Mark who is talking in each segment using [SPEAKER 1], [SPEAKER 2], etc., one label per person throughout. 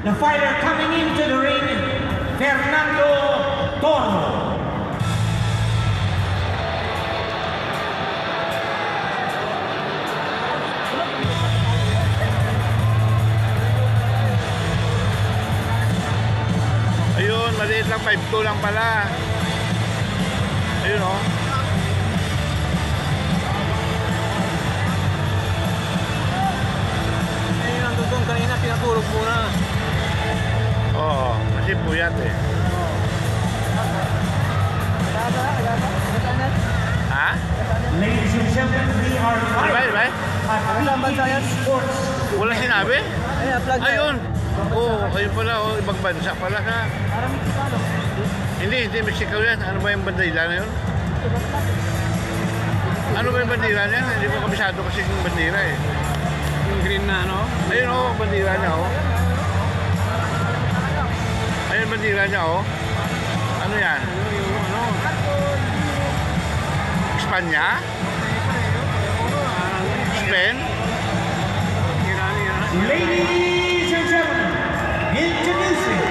[SPEAKER 1] The fighter coming into the ring, Fernando Toro.
[SPEAKER 2] Ayun, maliit lang, 5'2" lang pala. Ayun o.
[SPEAKER 3] Ayun ang tutong kanina, pinatulog muna.
[SPEAKER 2] Oo, kasi puyat eh. Ha?
[SPEAKER 1] Ladies and gentlemen, we are live
[SPEAKER 2] Diba?
[SPEAKER 1] at PTV Sports.
[SPEAKER 2] Wala sinabi?
[SPEAKER 3] Ayun.
[SPEAKER 2] Ayun. Oo, ayun pala. Oh, ibang bansa pala ka. Hindi Mexico yan. Ano ba yung bandila na yun? Ano ba yung bandila niya? Hindi ko kabisado kasi yung bandila eh.
[SPEAKER 3] Yung green na ano?
[SPEAKER 2] Ayun o, bandila niya o. Ayun bandila niya o. Ano yan?
[SPEAKER 3] Yung ano?
[SPEAKER 2] Espanya? Spain?
[SPEAKER 1] Ladies and gentlemen, introducing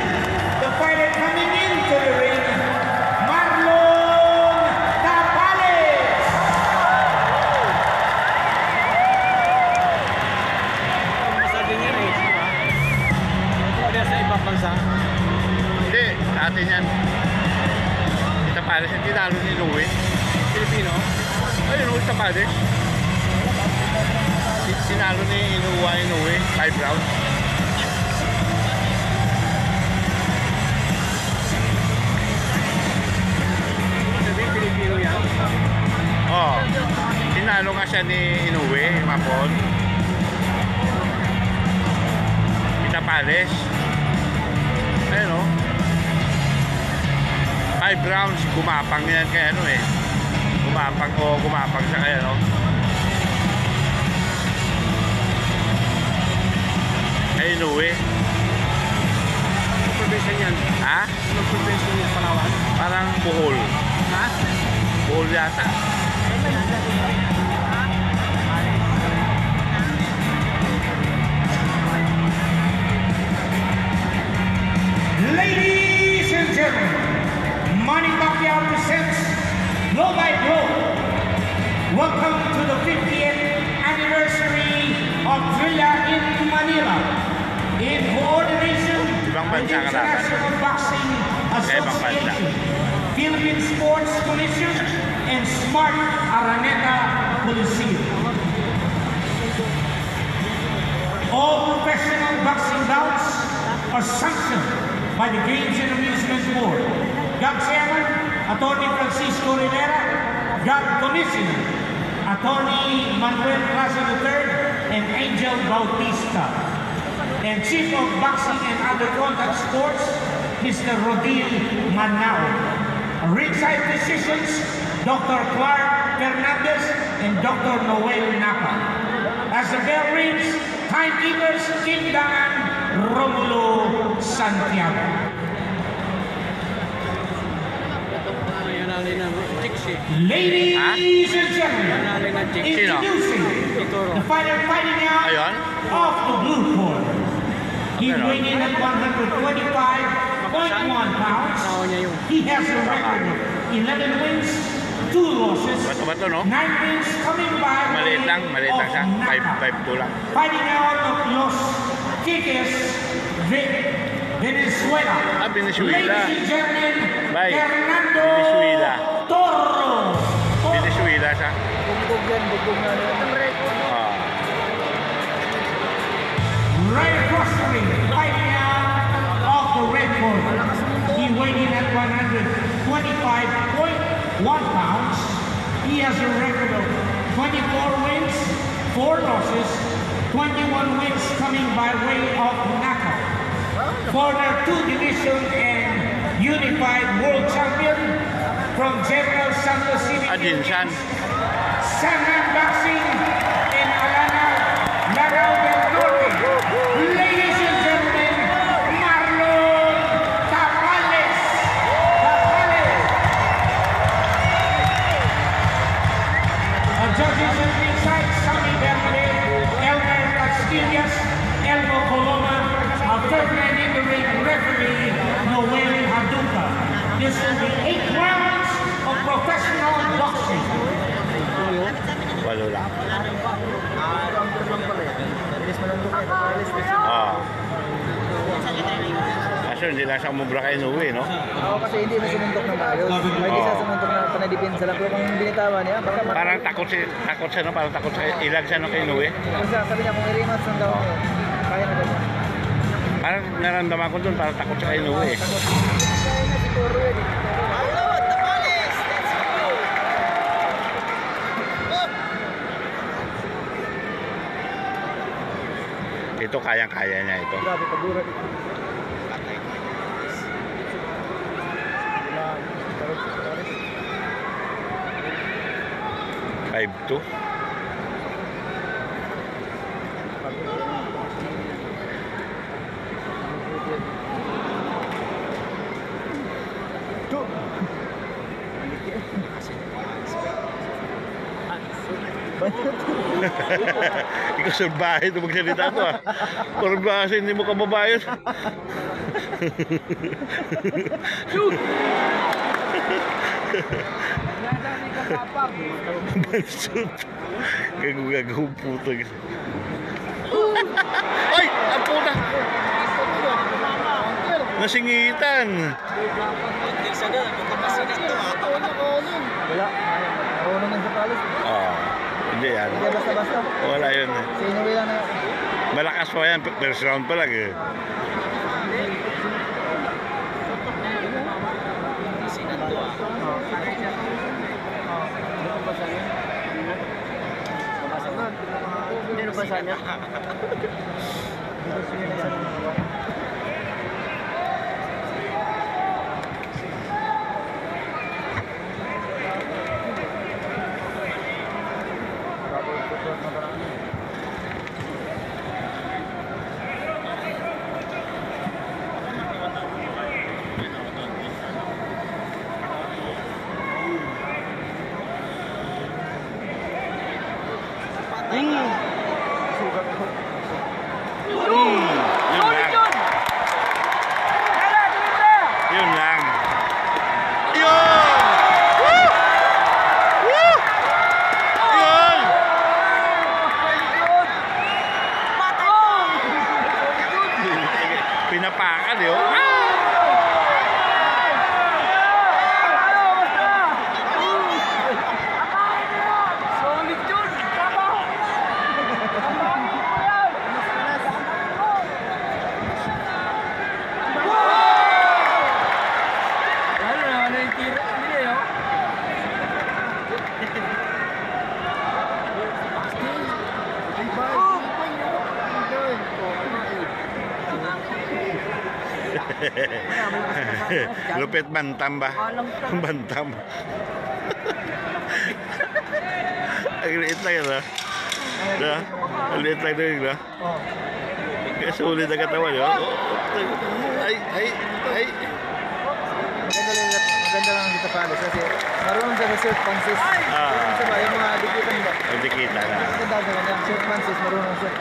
[SPEAKER 1] the fighter coming into the ring, Marlon Tapales.
[SPEAKER 3] Masabi niya eh, di ba? Pwede sa ibang bansa.
[SPEAKER 2] Hindi, atin yan. Kita Pares yung tinalo ni Louie.
[SPEAKER 3] Filipino.
[SPEAKER 2] Ayun o, Kita Pares. Sinalo ni Inoue, 5 rounds.
[SPEAKER 3] Sabi, Filipino yan.
[SPEAKER 2] Oo. Sinalo nga siya ni Inoue, Mapon. Kita Pares. Ayun o. 5 rounds, gumapang yan kaya ano eh. Gumapang siya kaya no. Kay Inoue.
[SPEAKER 3] Anong probinsya niyan?
[SPEAKER 2] Ha?
[SPEAKER 3] Anong probinsya niyan, Palawan?
[SPEAKER 2] Parang Bohol.
[SPEAKER 3] Ha?
[SPEAKER 2] Bohol yata.
[SPEAKER 1] Ladies and gentlemen, Manny Pacquiao presents Blow by Blow. Welcome to the 50th anniversary of Thrilla in Manila. In coordination
[SPEAKER 2] Ibang
[SPEAKER 1] with
[SPEAKER 2] bansa ka dapat.
[SPEAKER 1] International Boxing
[SPEAKER 2] Ibang bansa.
[SPEAKER 1] Association, Philippine Sports Commission, and Smart Araneta Coliseum. All professional boxing bouts are sanctioned by the Games and Amusement Board. GAB Chairman, Attorney Francisco Rivera, GAB Commissioner, Attorney Manuel Plaza III, and Angel Bautista. And Chief of Boxing and Other Contact Sports, Mr. Rodil Manao. Ringside physicians, Dr. Clark Fernandez and Dr. Noel Napa. As the bell rings, timekeepers, King Dan Romulo Santiago.
[SPEAKER 3] Yanali ng chicks eh.
[SPEAKER 1] Ladies and gentlemen,
[SPEAKER 3] Yanali ng chicks.
[SPEAKER 1] introducing the fighter fighting out
[SPEAKER 2] Ayun.
[SPEAKER 1] off the blue corner. He
[SPEAKER 2] Okay,
[SPEAKER 1] weighed in at 125.1 pounds.
[SPEAKER 3] Tao niya yung
[SPEAKER 1] He has a record of 11 wins, 2 losses,
[SPEAKER 2] Bato-bato, no?
[SPEAKER 1] 9 wins coming by
[SPEAKER 2] Maliit lang
[SPEAKER 1] of
[SPEAKER 2] siya.
[SPEAKER 1] knockout.
[SPEAKER 2] 5'2" lang.
[SPEAKER 1] Fighting out of Los Quiques, Venezuela.
[SPEAKER 2] Venezuela.
[SPEAKER 1] Ladies and gentlemen,
[SPEAKER 2] Bye.
[SPEAKER 1] Fernando
[SPEAKER 2] Venezuela.
[SPEAKER 1] Toro.
[SPEAKER 2] Venezuela siya.
[SPEAKER 3] bugbog yan, bugbog na rin.
[SPEAKER 2] Ah.
[SPEAKER 1] Right across the ring, fighting out of the red corner. He weighed in at 125.1 pounds. He has a record of 24 wins, 4 losses, 21 wins coming by way of knockout. Former 2-division and unified world champion from General Santos City,
[SPEAKER 2] Adinsan.
[SPEAKER 1] Sangan Boxing in Alana, Lanao del Norte. Ladies and gentlemen, Marlon Tapales. Judges at ringside, Sammy Bernabé, Elmer Castillas, Elmo Coloma, Ferdinand This will be 8 rounds of professional boxing.
[SPEAKER 2] Walo lang. Ah. Kaso hindi lang siya umubra kay Inoue, no?
[SPEAKER 4] Oo, kasi hindi na sumuntok na maayos. Hindi siya sumuntok na panadipinsa lang. Pero kung binitawan niya, baka
[SPEAKER 2] Parang takot siya, no? Parang takot siya. Ilag siya, no, kay Inoue.
[SPEAKER 4] Kasi sabi niya kung i-rematch ng gawin niya, kaya na ganyan.
[SPEAKER 2] Parang naramdaman ko dun, parang takot siya kay Inoue.
[SPEAKER 4] Kaya na siguro yun.
[SPEAKER 2] Ito, kayang-kaya niya ito.
[SPEAKER 4] Grabe, pagurat ito.
[SPEAKER 2] Five two. Ikaw sa bahay ito magsalita to ah. Parang kasi hindi mo kababayan. Mansut. Gagawang puta. Ay! Ang puta! Nasingitan.
[SPEAKER 4] Wala. Marunong yan sa palis.
[SPEAKER 2] Ah, hindi yan.
[SPEAKER 4] Hindi basta-basta.
[SPEAKER 2] Wala yun eh.
[SPEAKER 4] Sa Inoue lang na yan.
[SPEAKER 2] Malakas pa yan, first round pa lang eh.
[SPEAKER 4] Hindi na basa niya.
[SPEAKER 2] Yun lang. Yun! Woo! Woo! Yun! Pinapakan yun. Lupit bantam ba? Bantam. Ang liit lang yun, ha? Ang liit lang yun, ha? Kaya sulit ang katawan, ha? Ay!
[SPEAKER 4] Maganda lang dito palis kasi marunong siya sa short punches. Marunong siya ba? Yung mga dikitan ba?
[SPEAKER 2] Ang dikita na.
[SPEAKER 4] Maganda sa kanya. Short punches, marunong siya.